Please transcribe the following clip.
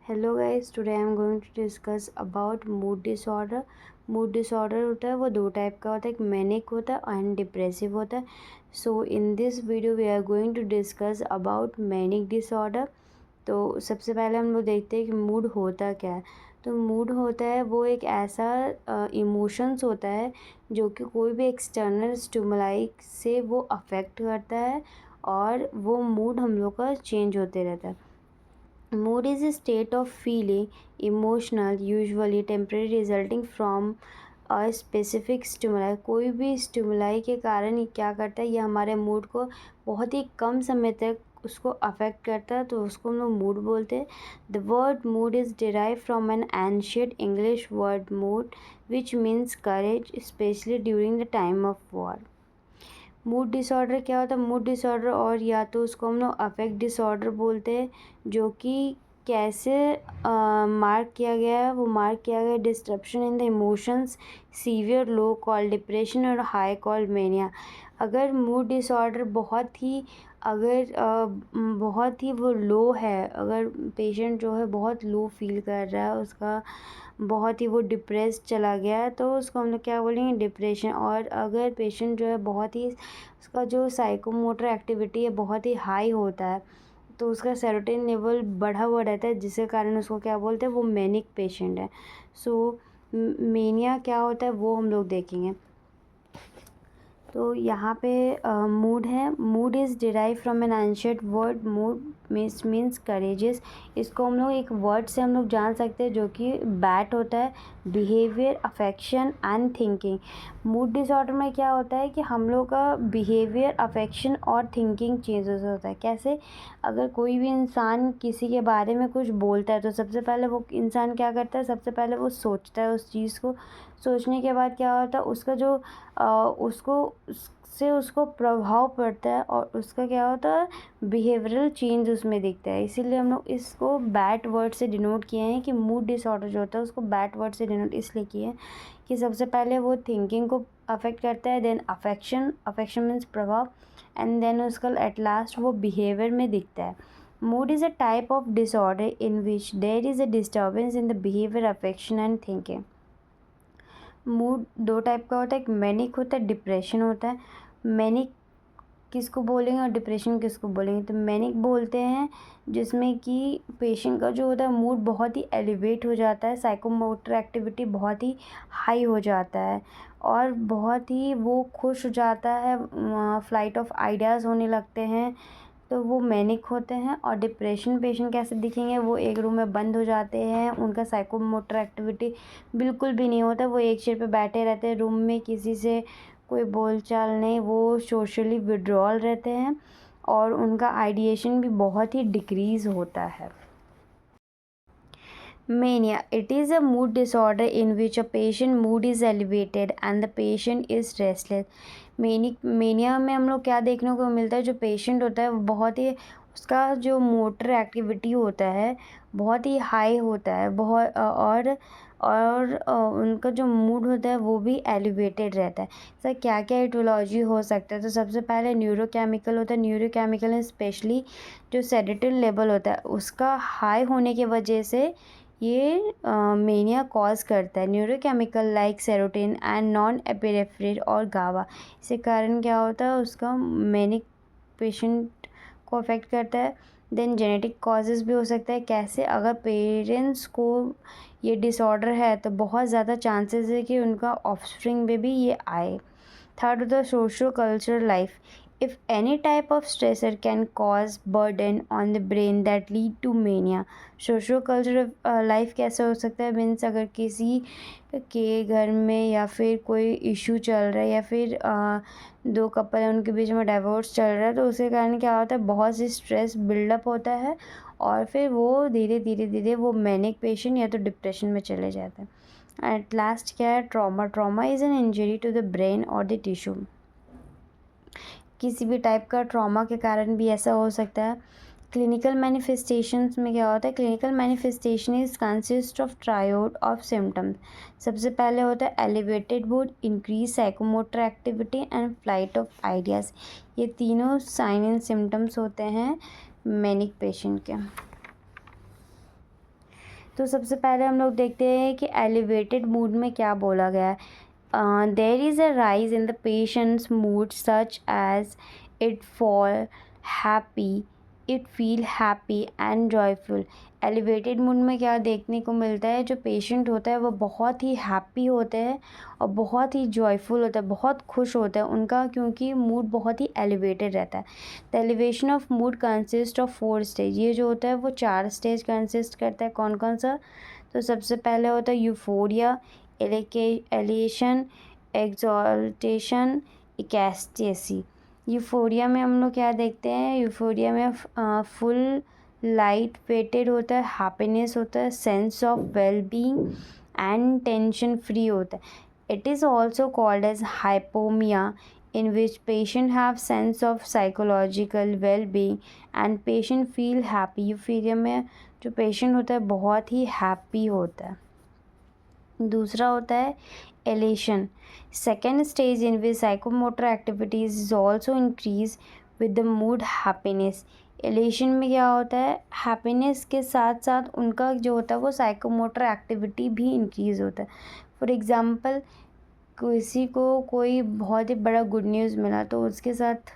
Hello guys, today I am going to discuss about mood disorder. Mood disorder होता है वो दो type का होता है, एक मैनिक होता है एंड डिप्रेसिव होता है। So in this video we are going to discuss about manic disorder. तो सबसे पहले हम लोग देखते हैं कि मूड होता क्या है। तो मूड होता है वो एक ऐसा इमोशंस होता है जो कि कोई भी एक्सटर्नल स्टिमुलाई से वो अफेक्ट करता है और वो मूड हम लोग का चेंज होते रहता है। Mood is a state of feeling, emotional, usually temporary, resulting from a specific stimuli। कोई भी स्टिमुलाई के कारण ये क्या करता है, ये हमारे मूड को बहुत ही कम समय तक उसको अफेक्ट करता है, तो उसको हम लोग मूड बोलते हैं। The word mood is derive from an ancient English word mood which means courage, specially during the time of war. Mood disorder क्या होता है? मूड डिसऑर्डर, और या तो उसको हम लोग अफेक्ट डिसऑर्डर बोलते हैं, जो कि कैसे मार्क किया गया है, वो मार्क किया गया है disruption in the emotions, severe low called depression और हाई कॉल्ड मेनिया। अगर मूड डिसऑर्डर बहुत ही वो लो है, अगर पेशेंट जो है बहुत लो फील कर रहा है, उसका बहुत ही वो डिप्रेस चला गया है, तो उसको हम लोग क्या बोलेंगे? डिप्रेशन। और अगर पेशेंट जो है बहुत ही उसका जो साइकोमोटर एक्टिविटी है बहुत ही हाई होता है, तो उसका सेरोटोनिन लेवल बढ़ा हुआ रहता है, जिसके कारण उसको क्या बोलते हैं? वो मैनिक पेशेंट है। सो मेनिया क्या होता है वो हम लोग देखेंगे। तो यहाँ पे मूड है। Mood is derive from an ancient word mood means courageous. इसको हम लोग एक वर्ड से हम लोग जान सकते हैं जो कि बैट होता है, behaviour, affection and thinking. Mood disorder में क्या होता है कि हम लोग का बिहेवियर, अफेक्शन और थिंकिंग चेंजेस होता है। कैसे? अगर कोई भी इंसान किसी के बारे में कुछ बोलता है तो सबसे पहले वो इंसान क्या करता है? सबसे पहले वो सोचता है उस चीज़ को। सोचने के बाद क्या होता है? उसका जो उसको प्रभाव पड़ता है और उसका क्या होता है? बिहेवियरल चेंज उसमें दिखता है। इसीलिए हम लोग इसको बैट वर्ड से डिनोट किए हैं कि मूड डिसऑर्डर जो होता है उसको बैट वर्ड से डिनोट इसलिए किए हैं कि सबसे पहले वो थिंकिंग को अफेक्ट करता है, देन अफेक्शन मीन्स प्रभाव, एंड देन उसका एट लास्ट वो बिहेवियर में दिखता है। Mood is a type of disorder in which there is a disturbance in the behaviour, affection and thinking. Mood दो टाइप का होता है, एक मैनिक होता है, डिप्रेशन होता है। मैनिक किसको बोलेंगे और डिप्रेशन किसको बोलेंगे? तो मैनिक बोलते हैं जिसमें कि पेशेंट का जो होता है मूड बहुत ही एलिवेट हो जाता है, साइकोमोटर एक्टिविटी बहुत ही हाई हो जाता है और बहुत ही वो खुश हो जाता है, फ्लाइट ऑफ आइडियाज़ होने लगते हैं, तो वो मैनिक होते हैं। और डिप्रेशन पेशेंट कैसे दिखेंगे? वो एक रूम में बंद हो जाते हैं, उनका साइकोमोटर एक्टिविटी बिल्कुल भी नहीं होता, वो एक चेयर पे बैठे रहते हैं रूम में, किसी से कोई बोलचाल नहीं, वो सोशली विड्रॉल रहते हैं और उनका आइडिएशन भी बहुत ही डिक्रीज़ होता है। Mania. It is a mood disorder in which a patient mood is elevated and the patient is restless. Mania में हम लोग क्या देखने को मिलता है? जो पेशेंट होता है वो बहुत ही उसका जो मोटर एक्टिविटी होता है बहुत ही हाई होता है, बहुत और उनका जो मूड होता है वो भी एलिवेटेड रहता है। सर क्या क्या एटियोलॉजी हो सकता है? तो सबसे पहले न्यूरोकेमिकल होता है। न्यूरोकेमिकल स्पेशली जो सेडेटिव लेवल होता है उसका हाई होने की वजह से ये मेनिया कॉज करता है। Neurochemical like serotonin and non epinephrine और गावा, इसके कारण क्या होता है? उसका मैनिक पेशेंट को अफेक्ट करता है। देन जेनेटिक कॉजेज़ भी हो सकता है। कैसे? अगर पेरेंट्स को ये डिसऑर्डर है तो बहुत ज़्यादा चांसेस है कि उनका ऑफस्प्रिंग में भी ये आए। थर्ड होता है socio cultural life. If any type of stressor can cause burden on the brain that lead to mania। Socio cultural life कैसे हो सकता है? मीन्स अगर किसी के घर में या फिर कोई इशू चल रहा है या फिर दो कपल है उनके बीच में डाइवोर्स चल रहा है, तो उसके कारण क्या होता है? बहुत सी स्ट्रेस बिल्डअप होता है और फिर वो धीरे धीरे वो मैनिक पेशेंट या तो डिप्रेशन में चले जाते हैं। एट लास्ट क्या है? Trauma is an injury to the brain और द टिश्यू। किसी भी टाइप का ट्रॉमा के कारण भी ऐसा हो सकता है। क्लिनिकल मैनिफेस्टेशंस में क्या होता है? Clinical manifestation is consist of triode of symptoms. सबसे पहले होता है elevated mood, increase psychomotor activity and flight of ideas. ये तीनों साइन एंड सिम्टम्स होते हैं मैनिक पेशेंट के। तो सबसे पहले हम लोग देखते हैं कि एलिवेटेड मूड में क्या बोला गया है। There is a rise in the patients mood such as it fall happy, it feel happy and joyful. Elevated mood में क्या देखने को मिलता है, जो पेशेंट होता है वो बहुत ही हैप्पी होते हैं और बहुत ही जॉयफुल होता है, बहुत खुश होता है उनका, क्योंकि मूड बहुत ही एलिवेटेड रहता है। The elevation of mood consist of 4 stage. ये जो होता है वो 4 स्टेज कंसिस्ट करता है। कौन कौन सा? तो सबसे पहले होता है यूफोरिया, एलिएशन, एक्सॉल्टेशन, इकैस्टेसी। यूफोरिया में हम लोग क्या देखते हैं, यूफोरिया में फुल लाइट वेटेड होता है, हैप्पीनेस होता है, sense of well being and tension free होता है। It is also called as hypomania, in which patient have sense of psychological well-being and patient feel happy। Euphoria में जो patient होता है बहुत ही हैप्पी होता है। दूसरा होता है elation, second stage in which psychomotor activities is also increase with the mood happiness. Elation में क्या होता है, हैप्पीनेस के साथ साथ उनका जो होता है वो साइकोमोटर एक्टिविटी भी इंक्रीज होता है। फॉर एग्ज़ाम्पल, किसी को कोई बहुत ही बड़ा गुड न्यूज़ मिला तो उसके साथ